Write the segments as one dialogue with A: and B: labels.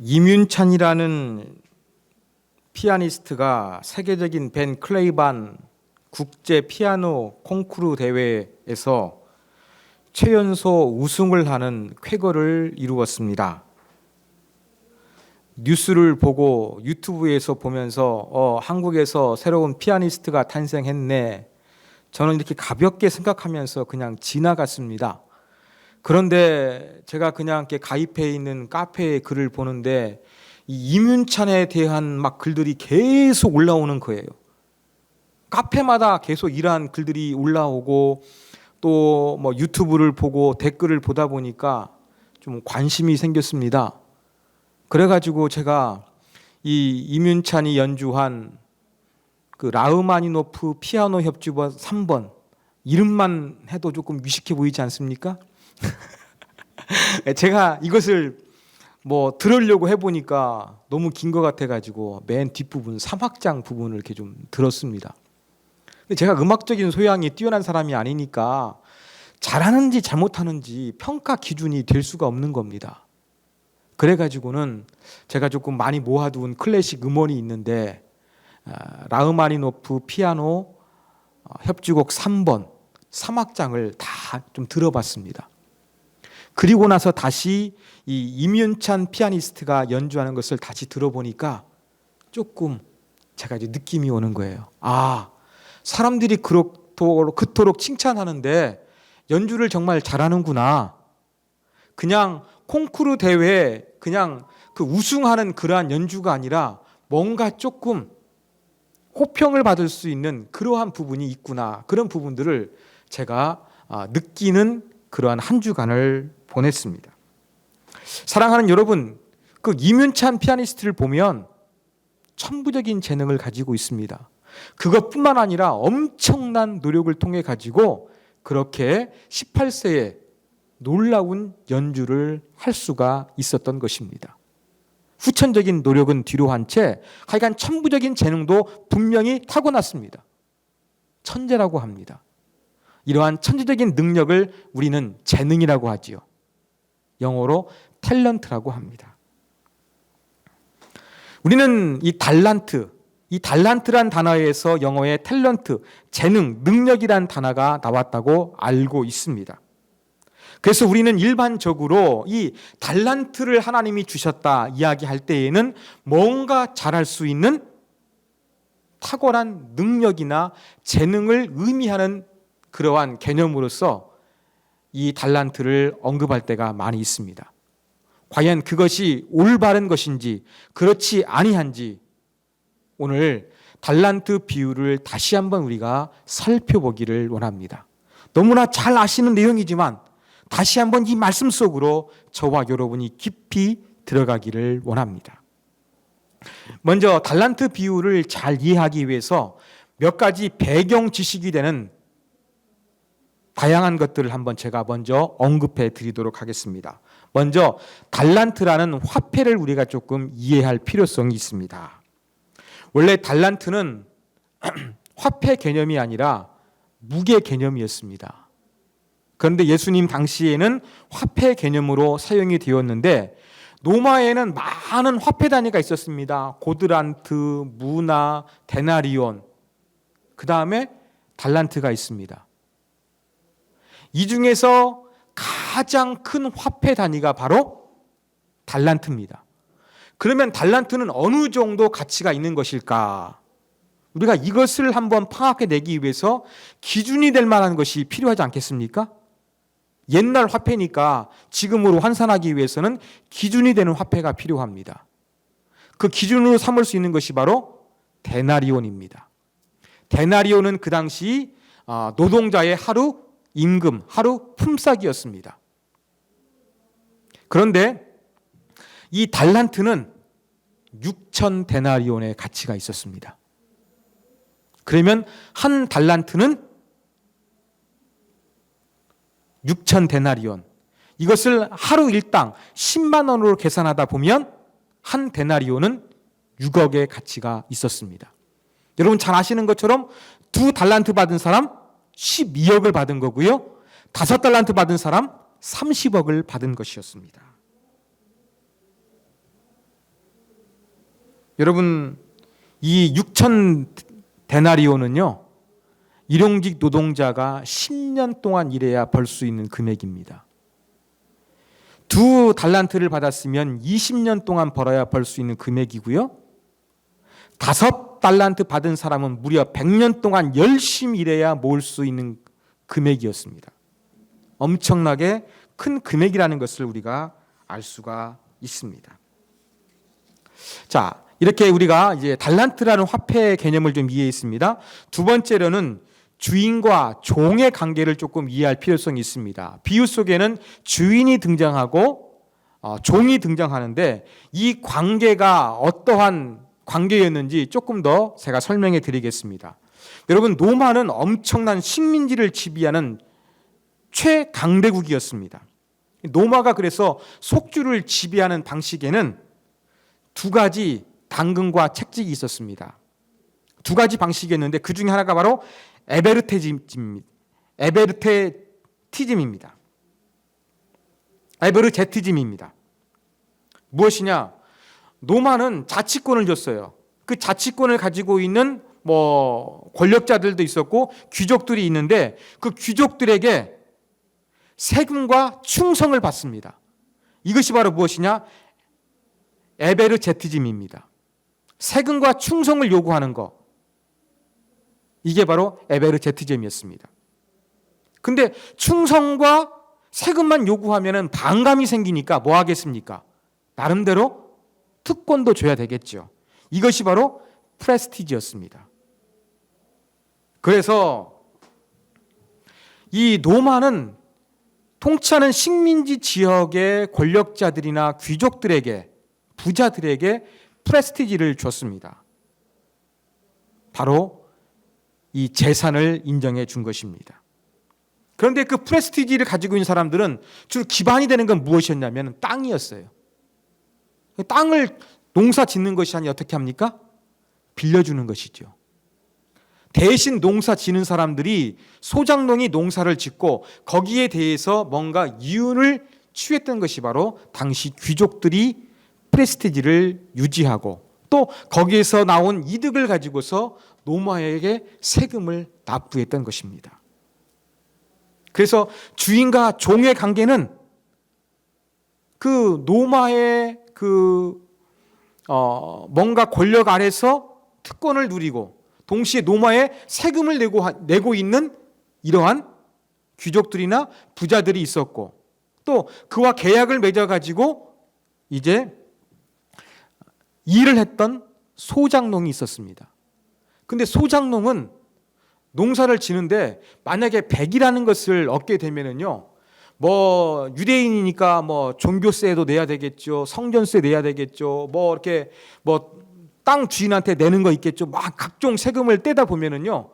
A: 이뮨찬이라는 피아니스트가 세계적인 벤 클레이반 국제 피아노 콩쿠르 대회에서 최연소 우승을 하는 쾌거를 이루었습니다. 뉴스를 보고 유튜브에서 보면서 한국에서 새로운 피아니스트가 탄생했네. 저는 이렇게 가볍게 생각하면서 그냥 지나갔습니다. 그런데 제가 그냥 이렇게 가입해 있는 카페에 글을 보는데 이 이뮨찬에 대한 막 글들이 계속 올라오는 거예요. 카페마다 계속 이러한 글들이 올라오고 또 뭐 유튜브를 보고 댓글을 보다 보니까 좀 관심이 생겼습니다. 그래가지고 제가 이 이뮨찬이 연주한 그 라흐마니노프 피아노 협주번 3번 이름만 해도 조금 유식해 보이지 않습니까? 제가 이것을 뭐 들으려고 해보니까 너무 긴 것 같아가지고 맨 뒷부분 3악장 부분을 이렇게 좀 들었습니다. 근데 제가 음악적인 소양이 뛰어난 사람이 아니니까 잘하는지 잘못하는지 평가 기준이 될 수가 없는 겁니다. 그래가지고는 제가 조금 많이 모아둔 클래식 음원이 있는데 라흐마니노프 피아노 협주곡 3번 3악장을 다 좀 들어봤습니다. 그리고 나서 다시 이 이뮨찬 피아니스트가 연주하는 것을 다시 들어보니까 조금 제가 이제 느낌이 오는 거예요. 아, 사람들이 그토록 칭찬하는데 연주를 정말 잘하는구나. 그냥 콩쿠르 대회에 그냥 그 우승하는 그러한 연주가 아니라 뭔가 조금 호평을 받을 수 있는 그러한 부분이 있구나. 그런 부분들을 제가 느끼는 그러한 한 주간을 보냈습니다. 사랑하는 여러분, 그 이뮨찬 피아니스트를 보면 천부적인 재능을 가지고 있습니다. 그것뿐만 아니라 엄청난 노력을 통해 가지고 그렇게 18세에 놀라운 연주를 할 수가 있었던 것입니다. 후천적인 노력은 뒤로 한 채 하여간 천부적인 재능도 분명히 타고났습니다. 천재라고 합니다. 이러한 천재적인 능력을 우리는 재능이라고 하지요. 영어로 탤런트라고 합니다. 우리는 이 달란트란 단어에서 영어의 탤런트, 재능, 능력이란 단어가 나왔다고 알고 있습니다. 그래서 우리는 일반적으로 이 달란트를 하나님이 주셨다 이야기할 때에는 뭔가 잘할 수 있는 탁월한 능력이나 재능을 의미하는 그러한 개념으로서 이 달란트를 언급할 때가 많이 있습니다. 과연 그것이 올바른 것인지 그렇지 아니한지 오늘 달란트 비유를 다시 한번 우리가 살펴보기를 원합니다. 너무나 잘 아시는 내용이지만 다시 한번 이 말씀 속으로 저와 여러분이 깊이 들어가기를 원합니다. 먼저 달란트 비유를 잘 이해하기 위해서 몇 가지 배경 지식이 되는 다양한 것들을 한번 제가 먼저 언급해 드리도록 하겠습니다. 먼저 달란트라는 화폐를 우리가 조금 이해할 필요성이 있습니다. 원래 달란트는 화폐 개념이 아니라 무게 개념이었습니다. 그런데 예수님 당시에는 화폐 개념으로 사용이 되었는데 로마에는 많은 화폐 단위가 있었습니다. 고드란트, 무나, 데나리온, 그 다음에 달란트가 있습니다. 이 중에서 가장 큰 화폐 단위가 바로 달란트입니다. 그러면 달란트는 어느 정도 가치가 있는 것일까? 우리가 이것을 한번 파악해내기 위해서 기준이 될 만한 것이 필요하지 않겠습니까? 옛날 화폐니까 지금으로 환산하기 위해서는 기준이 되는 화폐가 필요합니다. 그 기준으로 삼을 수 있는 것이 바로 데나리온입니다. 데나리온은 그 당시 노동자의 하루 임금, 하루 품삯이었습니다. 그런데 이 달란트는 6천 데나리온의 가치가 있었습니다. 그러면 한 달란트는 6천 데나리온. 이것을 하루 일당 10만 원으로 계산하다 보면 한 데나리온은 6억의 가치가 있었습니다. 여러분 잘 아시는 것처럼 2달란트 받은 사람 12억을 받은 거고요. 5달란트 받은 사람 30억을 받은 것이었습니다. 여러분, 이 6천 데나리오는요, 일용직 노동자가 10년 동안 일해야 벌 수 있는 금액입니다. 2달란트를 받았으면 20년 동안 벌어야 벌 수 있는 금액이고요. 5달란트 받은 사람은 무려 100년 동안 열심히 일해야 모을 수 있는 금액이었습니다. 엄청나게 큰 금액이라는 것을 우리가 알 수가 있습니다. 자, 이렇게 우리가 이제 달란트라는 화폐 개념을 좀 이해했습니다. 두 번째로는 주인과 종의 관계를 조금 이해할 필요성이 있습니다. 비유 속에는 주인이 등장하고 종이 등장하는데 이 관계가 어떠한 관계였는지 조금 더 제가 설명해 드리겠습니다. 여러분, 로마는 엄청난 식민지를 지배하는 최강대국이었습니다. 로마가 그래서 속주를 지배하는 방식에는 두 가지 당근과 책직이 있었습니다. 두 가지 방식이었는데 그 중에 하나가 바로 에베르테티즘입니다. 에베르제티즘입니다. 무엇이냐? 로마는 자치권을 줬어요. 그 자치권을 가지고 있는 권력자들도 있었고 귀족들이 있는데 그 귀족들에게 세금과 충성을 받습니다. 이것이 바로 무엇이냐? 에베르제티즘입니다. 세금과 충성을 요구하는 것. 이게 바로 에베르제티즘이었습니다. 근데 충성과 세금만 요구하면 반감이 생기니까 뭐 하겠습니까? 나름대로 특권도 줘야 되겠죠. 이것이 바로 프레스티지였습니다. 그래서 이 로마는 통치하는 식민지 지역의 권력자들이나 귀족들에게, 부자들에게 프레스티지를 줬습니다. 바로 이 재산을 인정해 준 것입니다. 그런데 그 프레스티지를 가지고 있는 사람들은 주로 기반이 되는 건 무엇이었냐면 땅이었어요. 땅을 농사 짓는 것이 아니라 어떻게 합니까? 빌려주는 것이죠. 대신 농사 지는 사람들이 소장농이 농사를 짓고 거기에 대해서 뭔가 이윤을 취했던 것이 바로 당시 귀족들이 프레스티지를 유지하고 또 거기에서 나온 이득을 가지고서 로마에게 세금을 납부했던 것입니다. 그래서 주인과 종의 관계는 그 로마의 뭔가 권력 아래서 특권을 누리고 동시에 로마에 세금을 내고 있는 이러한 귀족들이나 부자들이 있었고 또 그와 계약을 맺어가지고 이제 일을 했던 소장농이 있었습니다. 근데 소장농은 농사를 지는데 만약에 백이라는 것을 얻게 되면은요, 유대인이니까 종교세도 내야 되겠죠, 성전세 내야 되겠죠, 이렇게 땅 주인한테 내는 거 있겠죠, 막 각종 세금을 떼다 보면은요,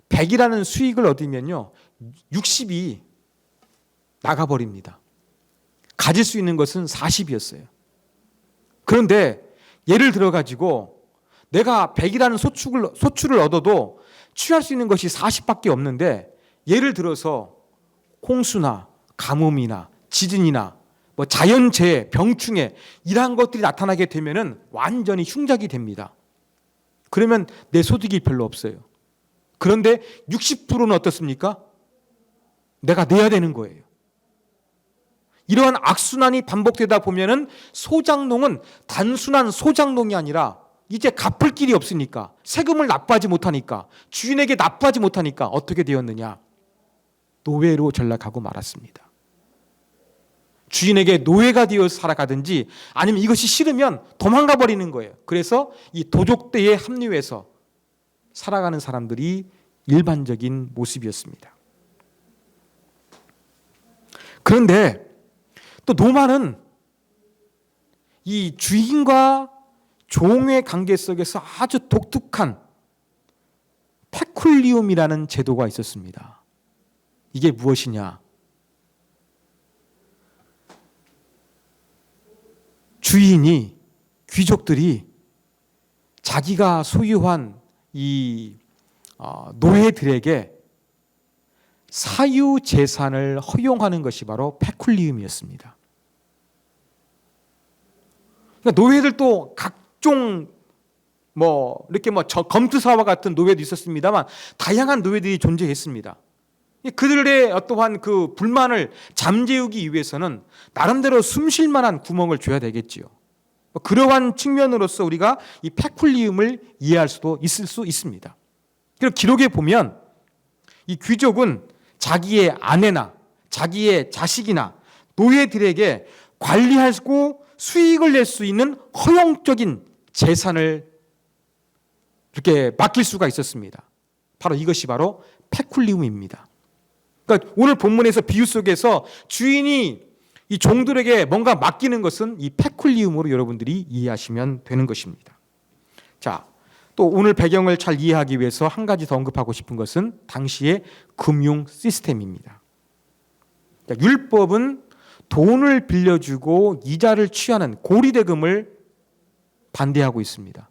A: 100이라는 수익을 얻으면요, 60이 나가버립니다. 가질 수 있는 것은 40이었어요. 그런데 예를 들어가지고 내가 100이라는 소출을 얻어도 취할 수 있는 것이 40밖에 없는데 예를 들어서 홍수나 가뭄이나 지진이나 자연재해, 병충해 이러한 것들이 나타나게 되면은 완전히 흉작이 됩니다. 그러면 내 소득이 별로 없어요. 그런데 60%는 어떻습니까? 내가 내야 되는 거예요. 이러한 악순환이 반복되다 보면은 소장농은 단순한 소장농이 아니라 이제 갚을 길이 없으니까 세금을 납부하지 못하니까 주인에게 납부하지 못하니까 어떻게 되었느냐? 노예로 전락하고 말았습니다. 주인에게 노예가 되어 살아가든지 아니면 이것이 싫으면 도망가 버리는 거예요. 그래서 이 도적대에 합류해서 살아가는 사람들이 일반적인 모습이었습니다. 그런데 또 로마는 이 주인과 종의 관계 속에서 아주 독특한 페쿨리움이라는 제도가 있었습니다. 이게 무엇이냐? 주인이, 귀족들이 자기가 소유한 이 노예들에게 사유 재산을 허용하는 것이 바로 페쿨리움이었습니다. 그러니까 노예들도 각종 이렇게 검투사와 같은 노예도 있었습니다만 다양한 노예들이 존재했습니다. 그들의 어떠한 그 불만을 잠재우기 위해서는 나름대로 숨쉴 만한 구멍을 줘야 되겠지요. 그러한 측면으로서 우리가 이 페쿨리움을 이해할 수도 있을 수 있습니다. 그리고 기록에 보면 이 귀족은 자기의 아내나 자기의 자식이나 노예들에게 관리하고 수익을 낼 수 있는 허용적인 재산을 이렇게 맡길 수가 있었습니다. 이것이 바로 페쿨리움입니다. 그러니까 오늘 본문에서 비유 속에서 주인이 이 종들에게 뭔가 맡기는 것은 이 페쿨리움으로 여러분들이 이해하시면 되는 것입니다. 자, 또 오늘 배경을 잘 이해하기 위해서 한 가지 더 언급하고 싶은 것은 당시의 금융 시스템입니다. 자, 율법은 돈을 빌려주고 이자를 취하는 고리대금을 반대하고 있습니다.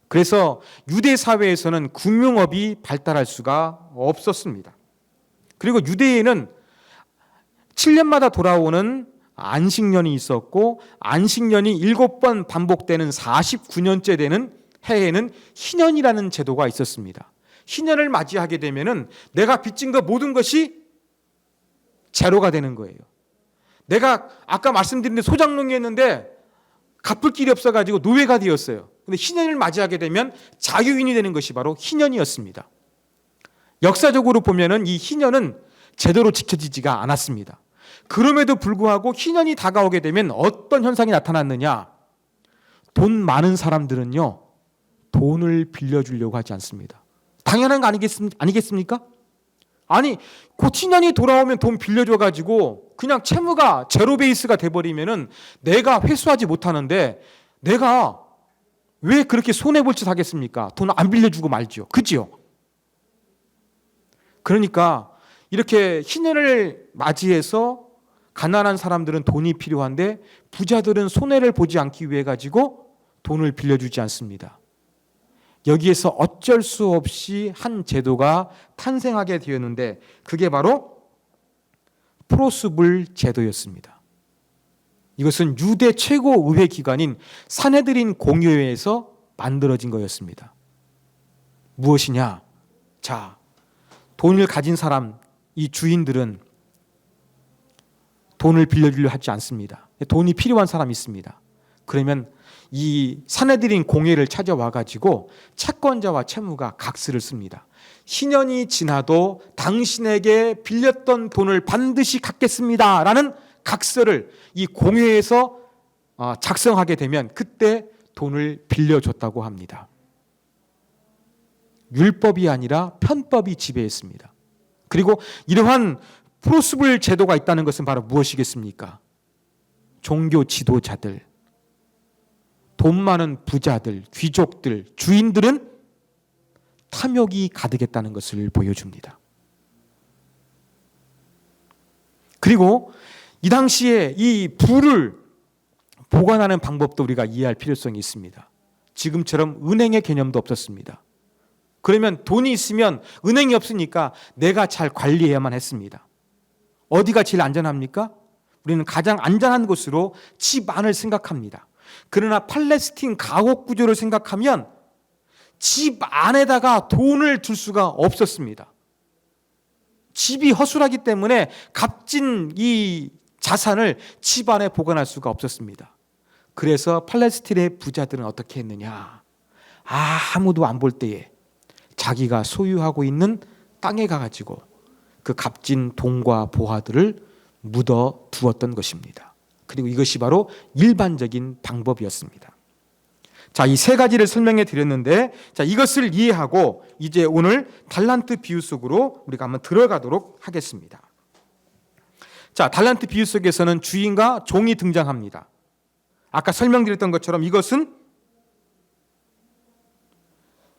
A: 그래서 유대 사회에서는 금융업이 발달할 수가 없었습니다. 그리고 유대에는 7년마다 돌아오는 안식년이 있었고 안식년이 7번 반복되는 49년째 되는 해에는 희년이라는 제도가 있었습니다. 희년을 맞이하게 되면은 내가 빚진 것 모든 것이 제로가 되는 거예요. 내가 아까 말씀드린 데 소장농이었는데 갚을 길이 없어가지고 노예가 되었어요. 근데 희년을 맞이하게 되면 자유인이 되는 것이 바로 희년이었습니다. 역사적으로 보면은 이 희년은 제대로 지켜지지가 않았습니다. 그럼에도 불구하고 희년이 다가오게 되면 어떤 현상이 나타났느냐? 돈 많은 사람들은요, 돈을 빌려주려고 하지 않습니다. 당연한 거 아니겠습니까? 아니, 곧 희년이 돌아오면 돈 빌려줘가지고 그냥 채무가 제로 베이스가 돼버리면은 내가 회수하지 못하는데 내가 왜 그렇게 손해볼 짓 하겠습니까? 돈 안 빌려주고 말지요. 그지요? 그러니까 이렇게 희년을 맞이해서 가난한 사람들은 돈이 필요한데 부자들은 손해를 보지 않기 위해 가지고 돈을 빌려주지 않습니다. 여기에서 어쩔 수 없이 한 제도가 탄생하게 되었는데 그게 바로 프로스불 제도였습니다. 이것은 유대 최고 의회 기관인 산헤드린 공의회에서 만들어진 거였습니다. 무엇이냐? 자, 돈을 가진 사람, 이 주인들은 돈을 빌려주려 하지 않습니다. 돈이 필요한 사람이 있습니다. 그러면 이 산헤드린 공회를 찾아와 가지고 채권자와 채무가 각서를 씁니다. 희년이 지나도 당신에게 빌렸던 돈을 반드시 갚겠습니다 라는 각서를 이 공회에서 작성하게 되면 그때 돈을 빌려줬다고 합니다. 율법이 아니라 편법이 지배했습니다. 그리고 이러한 프로스불 제도가 있다는 것은 바로 무엇이겠습니까? 종교 지도자들, 돈 많은 부자들, 귀족들, 주인들은 탐욕이 가득했다는 것을 보여줍니다. 그리고 이 당시에 이 부를 보관하는 방법도 우리가 이해할 필요성이 있습니다. 지금처럼 은행의 개념도 없었습니다. 그러면 돈이 있으면 은행이 없으니까 내가 잘 관리해야만 했습니다. 어디가 제일 안전합니까? 우리는 가장 안전한 곳으로 집 안을 생각합니다. 그러나 팔레스틴 가옥 구조를 생각하면 집 안에다가 돈을 둘 수가 없었습니다. 집이 허술하기 때문에 값진 이 자산을 집 안에 보관할 수가 없었습니다. 그래서 팔레스틴의 부자들은 어떻게 했느냐? 아무도 안 볼 때에 자기가 소유하고 있는 땅에 가가지고 그 값진 돈과 보화들을 묻어 두었던 것입니다. 그리고 이것이 바로 일반적인 방법이었습니다. 자, 이 세 가지를 설명해 드렸는데, 자, 이것을 이해하고 이제 오늘 달란트 비유 속으로 우리가 한번 들어가도록 하겠습니다. 자, 달란트 비유 속에서는 주인과 종이 등장합니다. 아까 설명드렸던 것처럼 이것은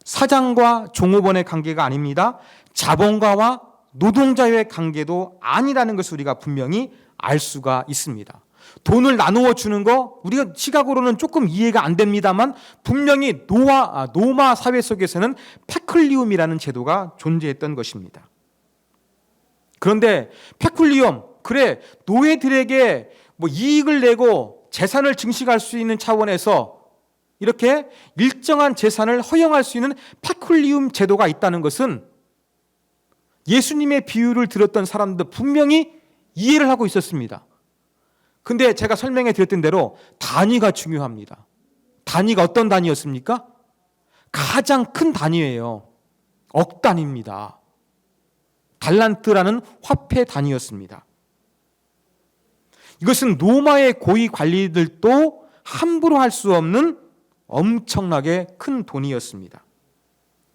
A: 사장과 종업원의 관계가 아닙니다. 자본가와 노동자의 관계도 아니라는 것을 우리가 분명히 알 수가 있습니다. 돈을 나누어 주는 거 우리가 시각으로는 조금 이해가 안 됩니다만 분명히 노마 사회 속에서는 페쿨리움이라는 제도가 존재했던 것입니다. 그런데 페쿨리움, 그래 노예들에게 이익을 내고 재산을 증식할 수 있는 차원에서 이렇게 일정한 재산을 허용할 수 있는 페쿨리움 제도가 있다는 것은 예수님의 비유를 들었던 사람들 분명히 이해를 하고 있었습니다. 근데 제가 설명해 드렸던 대로 단위가 중요합니다. 단위가 어떤 단위였습니까? 가장 큰 단위예요. 억 단위입니다. 달란트라는 화폐 단위였습니다. 이것은 로마의 고위 관리들도 함부로 할 수 없는 엄청나게 큰 돈이었습니다.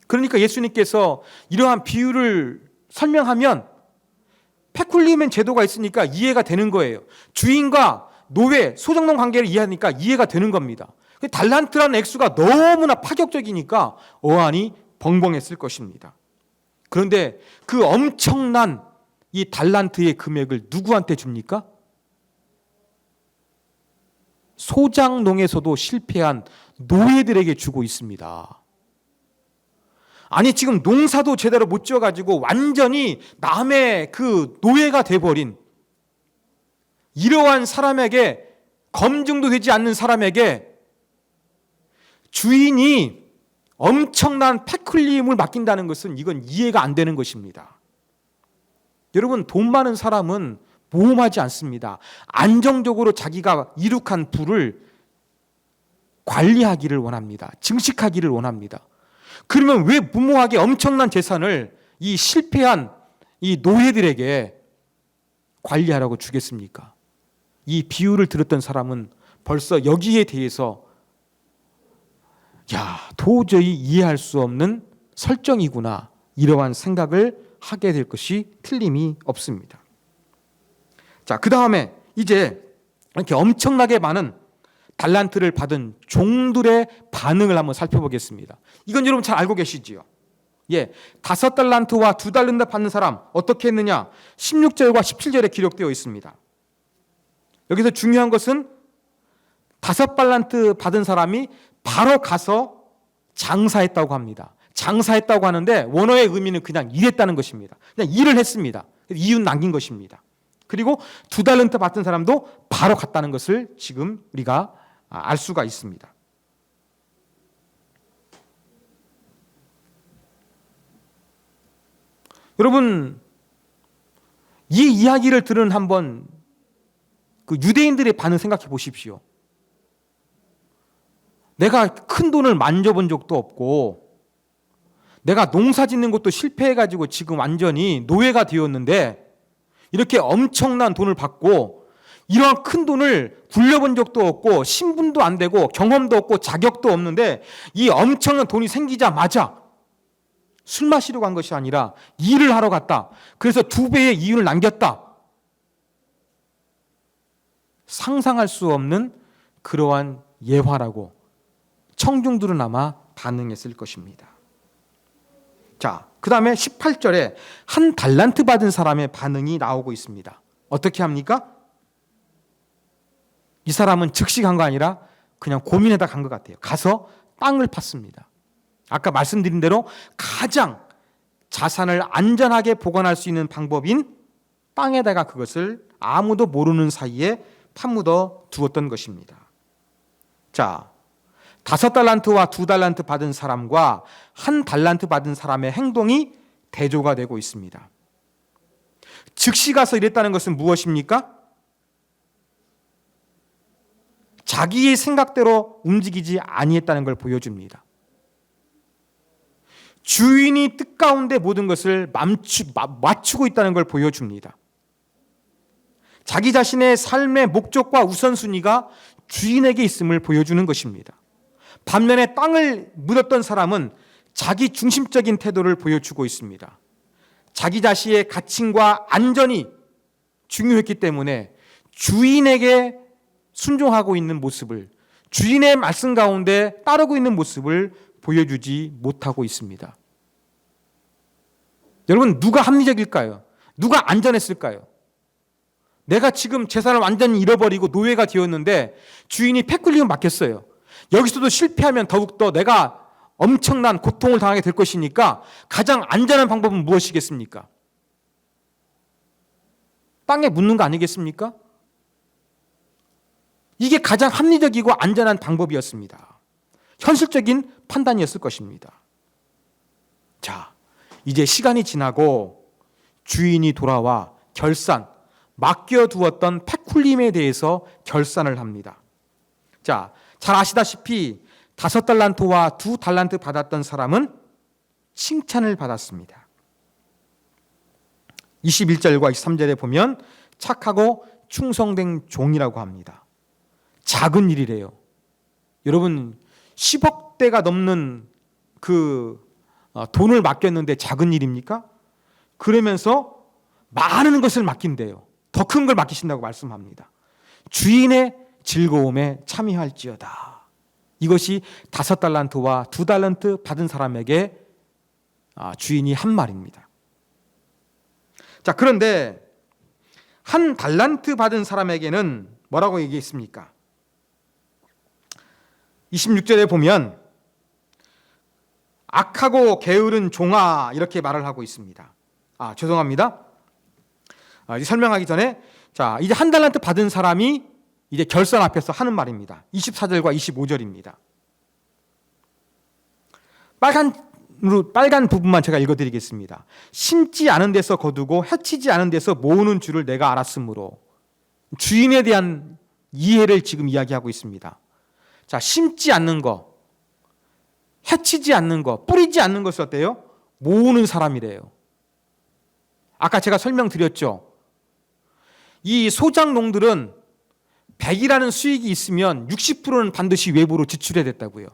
A: 그러니까 예수님께서 이러한 비유를 설명하면 페쿨리움 제도가 있으니까 이해가 되는 거예요. 주인과 노예, 소장농 관계를 이해하니까 이해가 되는 겁니다. 달란트라는 액수가 너무나 파격적이니까 어안이 벙벙했을 것입니다. 그런데 그 엄청난 이 달란트의 금액을 누구한테 줍니까? 소장농에서도 실패한 노예들에게 주고 있습니다. 아니 지금 농사도 제대로 못 지어가지고 완전히 남의 그 노예가 돼버린 이러한 사람에게, 검증도 되지 않는 사람에게 주인이 엄청난 페쿨리움을 맡긴다는 것은 이건 이해가 안 되는 것입니다. 여러분, 돈 많은 사람은 모험하지 않습니다. 안정적으로 자기가 이룩한 부를 관리하기를 원합니다. 증식하기를 원합니다. 그러면 왜 무모하게 엄청난 재산을 이 실패한 이 노예들에게 관리하라고 주겠습니까? 이 비유를 들었던 사람은 벌써 여기에 대해서 도저히 이해할 수 없는 설정이구나, 이러한 생각을 하게 될 것이 틀림이 없습니다. 자, 그 다음에 이제 이렇게 엄청나게 많은 달란트를 받은 종들의 반응을 한번 살펴보겠습니다. 이건 여러분 잘 알고 계시지요? 5달란트와 2달란트 받는 사람 어떻게 했느냐? 16절과 17절에 기록되어 있습니다. 여기서 중요한 것은 5달란트 받은 사람이 바로 가서 장사했다고 합니다. 장사했다고 하는데 원어의 의미는 그냥 일했다는 것입니다. 그냥 일을 했습니다. 이윤 남긴 것입니다. 그리고 2달란트 받은 사람도 바로 갔다는 것을 지금 우리가 알 수가 있습니다. 여러분, 이 이야기를 들은 한번 그 유대인들의 반응 생각해 보십시오. 내가 큰 돈을 만져본 적도 없고 내가 농사 짓는 것도 실패해가지고 지금 완전히 노예가 되었는데 이렇게 엄청난 돈을 받고 이러한 큰 돈을 굴려본 적도 없고 신분도 안 되고 경험도 없고 자격도 없는데 이 엄청난 돈이 생기자마자 술 마시러 간 것이 아니라 일을 하러 갔다. 그래서 2배의 이윤을 남겼다. 상상할 수 없는 그러한 예화라고 청중들은 아마 반응했을 것입니다. 자, 그 다음에 18절에 한 달란트 받은 사람의 반응이 나오고 있습니다. 어떻게 합니까? 이 사람은 즉시 간 거 아니라 그냥 고민하다 간 것 같아요. 가서 땅을 팠습니다. 아까 말씀드린 대로 가장 자산을 안전하게 보관할 수 있는 방법인 땅에다가 그것을 아무도 모르는 사이에 파묻어 두었던 것입니다. 자, 5달란트와 2달란트 받은 사람과 1달란트 받은 사람의 행동이 대조가 되고 있습니다. 즉시 가서 일했다는 것은 무엇입니까? 자기의 생각대로 움직이지 아니했다는 걸 보여줍니다. 주인이 뜻 가운데 모든 것을 맞추고 있다는 걸 보여줍니다. 자기 자신의 삶의 목적과 우선순위가 주인에게 있음을 보여주는 것입니다. 반면에 땅을 묻었던 사람은 자기 중심적인 태도를 보여주고 있습니다. 자기 자신의 가칭과 안전이 중요했기 때문에 주인에게 순종하고 있는 모습을, 주인의 말씀 가운데 따르고 있는 모습을 보여주지 못하고 있습니다. 여러분, 누가 합리적일까요? 누가 안전했을까요? 내가 지금 재산을 완전히 잃어버리고 노예가 되었는데 주인이 페쿨리움 맡겼어요. 여기서도 실패하면 더욱더 내가 엄청난 고통을 당하게 될 것이니까 가장 안전한 방법은 무엇이겠습니까? 땅에 묻는 거 아니겠습니까? 이게 가장 합리적이고 안전한 방법이었습니다. 현실적인 판단이었을 것입니다. 자, 이제 시간이 지나고 주인이 돌아와 맡겨두었던 페쿨림에 대해서 결산을 합니다. 자, 잘 아시다시피 5달란트와 2달란트 받았던 사람은 칭찬을 받았습니다. 21절과 23절에 보면 착하고 충성된 종이라고 합니다. 작은 일이래요. 여러분 10억대가 넘는 돈을 맡겼는데 작은 일입니까? 그러면서 많은 것을 맡긴대요. 더 큰 걸 맡기신다고 말씀합니다. 주인의 즐거움에 참여할지어다. 이것이 5달란트와 2달란트 받은 사람에게 주인이 한 말입니다. 자, 그런데 1달란트 받은 사람에게는 뭐라고 얘기했습니까? 26절에 보면 악하고 게으른 종아 이렇게 말을 하고 있습니다. 죄송합니다. 이제 설명하기 전에 자, 이제 1달란트 받은 사람이 이제 결산 앞에서 하는 말입니다. 24절과 25절입니다. 빨간 부분만 제가 읽어드리겠습니다. 심지 않은 데서 거두고 해치지 않은 데서 모으는 줄을 내가 알았으므로. 주인에 대한 이해를 지금 이야기하고 있습니다. 자, 심지 않는 거, 해치지 않는 거, 뿌리지 않는 것이 어때요? 모으는 사람이래요. 아까 제가 설명드렸죠. 이 소작농들은 100이라는 수익이 있으면 60%는 반드시 외부로 지출해야 됐다고요.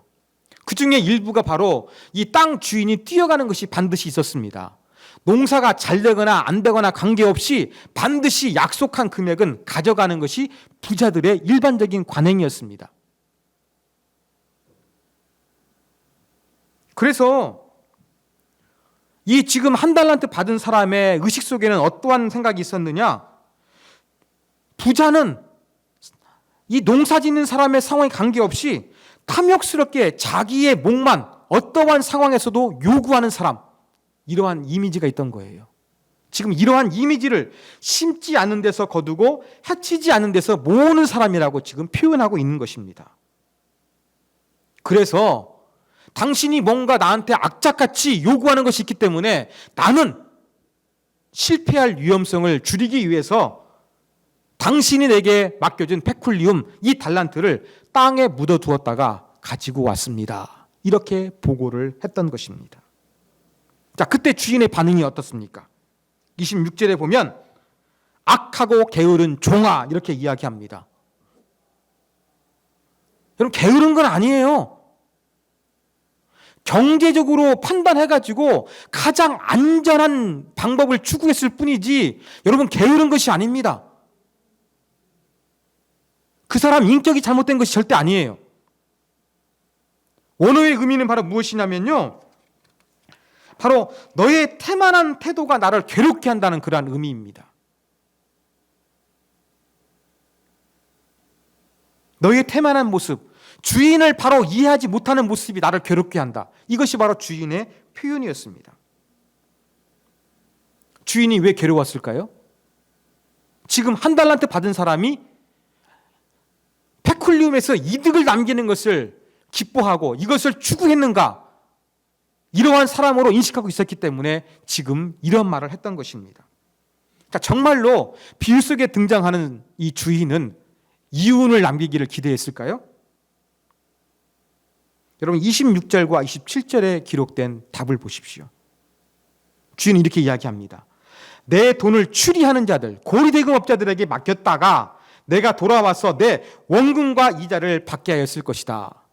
A: 그 중에 일부가 바로 이 땅 주인이 뛰어가는 것이 반드시 있었습니다. 농사가 잘 되거나 안 되거나 관계없이 반드시 약속한 금액은 가져가는 것이 부자들의 일반적인 관행이었습니다. 그래서 이 지금 1달란트 받은 사람의 의식 속에는 어떠한 생각이 있었느냐? 부자는 이 농사 짓는 사람의 상황에 관계없이 탐욕스럽게 자기의 목만 어떠한 상황에서도 요구하는 사람, 이러한 이미지가 있던 거예요. 지금 이러한 이미지를 심지 않은 데서 거두고 해치지 않은 데서 모으는 사람이라고 지금 표현하고 있는 것입니다. 그래서 당신이 뭔가 나한테 악착같이 요구하는 것이 있기 때문에 나는 실패할 위험성을 줄이기 위해서 당신이 내게 맡겨준 페쿨리움, 이 달란트를 땅에 묻어두었다가 가지고 왔습니다. 이렇게 보고를 했던 것입니다. 자, 그때 주인의 반응이 어떻습니까? 26절에 보면 악하고 게으른 종아 이렇게 이야기합니다. 여러분, 게으른 건 아니에요. 경제적으로 판단해가지고 가장 안전한 방법을 추구했을 뿐이지 여러분 게으른 것이 아닙니다. 그 사람 인격이 잘못된 것이 절대 아니에요. 원어의 의미는 바로 무엇이냐면요, 바로 너의 태만한 태도가 나를 괴롭게 한다는 그러한 의미입니다. 너의 태만한 모습, 주인을 바로 이해하지 못하는 모습이 나를 괴롭게 한다. 이것이 바로 주인의 표현이었습니다. 주인이 왜 괴로웠을까요? 지금 1달란트 받은 사람이 페쿨리움에서 이득을 남기는 것을 기뻐하고 이것을 추구했는가? 이러한 사람으로 인식하고 있었기 때문에 지금 이런 말을 했던 것입니다. 그러니까 정말로 비유 속에 등장하는 이 주인은 이윤을 남기기를 기대했을까요? 여러분 26절과 27절에 기록된 답을 보십시오. 주인은 이렇게 이야기합니다. 내 돈을 추리하는 자들, 고리대금업자들에게 맡겼다가 내가 돌아와서 내 원금과 이자를 받게 하였을 것이다.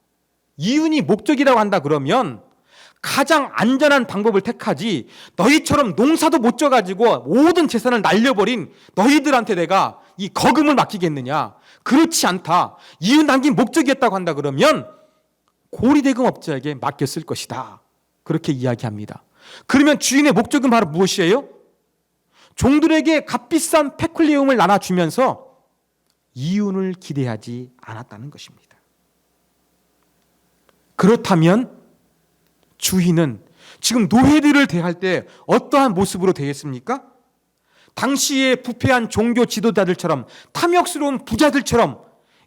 A: 이윤이 목적이라고 한다 그러면 가장 안전한 방법을 택하지, 너희처럼 농사도 못 져가지고 모든 재산을 날려버린 너희들한테 내가 이 거금을 맡기겠느냐? 그렇지 않다. 이윤 남긴 목적이었다고 한다 그러면 고리대금업자에게 맡겼을 것이다. 그렇게 이야기합니다. 그러면 주인의 목적은 바로 무엇이에요? 종들에게 값비싼 페쿨리움을 나눠주면서 이윤을 기대하지 않았다는 것입니다. 그렇다면 주인은 지금 노예들을 대할 때 어떠한 모습으로 대했습니까? 당시의 부패한 종교 지도자들처럼, 탐욕스러운 부자들처럼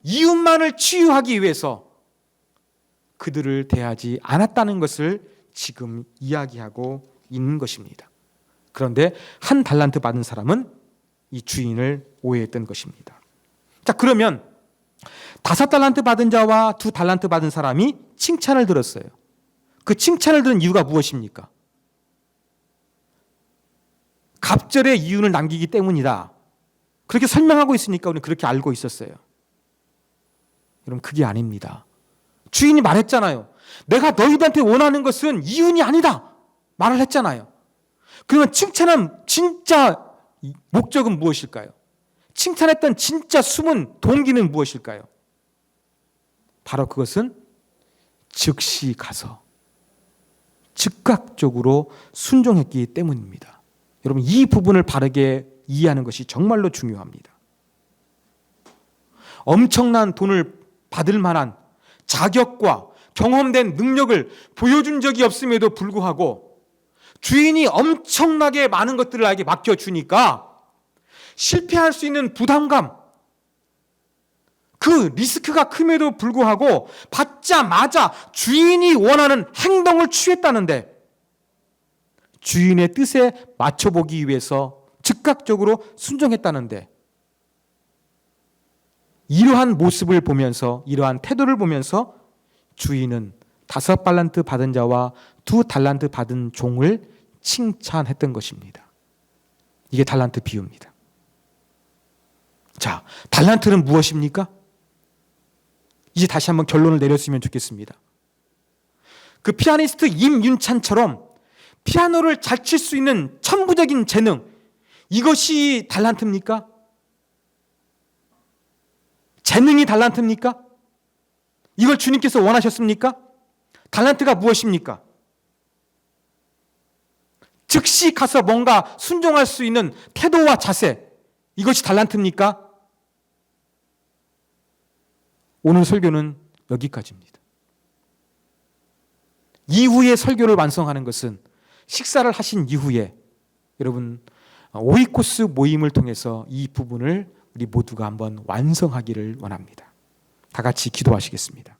A: 이윤만을 치유하기 위해서 그들을 대하지 않았다는 것을 지금 이야기하고 있는 것입니다. 그런데 한 달란트 받은 사람은 이 주인을 오해했던 것입니다. 자, 그러면 5달란트 받은 자와 2달란트 받은 사람이 칭찬을 들었어요. 그 칭찬을 들은 이유가 무엇입니까? 갑절의 이윤을 남기기 때문이다. 그렇게 설명하고 있으니까 우리는 그렇게 알고 있었어요. 여러분, 그게 아닙니다. 주인이 말했잖아요. 내가 너희들한테 원하는 것은 이윤이 아니다. 말을 했잖아요. 그러면 칭찬한 진짜 목적은 무엇일까요? 칭찬했던 진짜 숨은 동기는 무엇일까요? 바로 그것은 즉시 가서 즉각적으로 순종했기 때문입니다. 여러분, 이 부분을 바르게 이해하는 것이 정말로 중요합니다. 엄청난 돈을 받을 만한 자격과 경험된 능력을 보여준 적이 없음에도 불구하고 주인이 엄청나게 많은 것들을 나에게 맡겨주니까 실패할 수 있는 부담감, 그 리스크가 큼에도 불구하고 받자마자 주인이 원하는 행동을 취했다는데, 주인의 뜻에 맞춰보기 위해서 즉각적으로 순종했다는데, 이러한 모습을 보면서, 이러한 태도를 보면서 주인은 5달란트 받은 자와 2달란트 받은 종을 칭찬했던 것입니다. 이게 달란트 비유입니다. 자, 달란트는 무엇입니까? 이제 다시 한번 결론을 내렸으면 좋겠습니다. 그 피아니스트 임윤찬처럼 피아노를 잘 칠 수 있는 천부적인 재능, 이것이 달란트입니까? 재능이 달란트입니까? 이걸 주님께서 원하셨습니까? 달란트가 무엇입니까? 즉시 가서 뭔가 순종할 수 있는 태도와 자세, 이것이 달란트입니까? 오늘 설교는 여기까지입니다. 이후에 설교를 완성하는 것은 식사를 하신 이후에 여러분 오이코스 모임을 통해서 이 부분을 우리 모두가 한번 완성하기를 원합니다. 다 같이 기도하시겠습니다.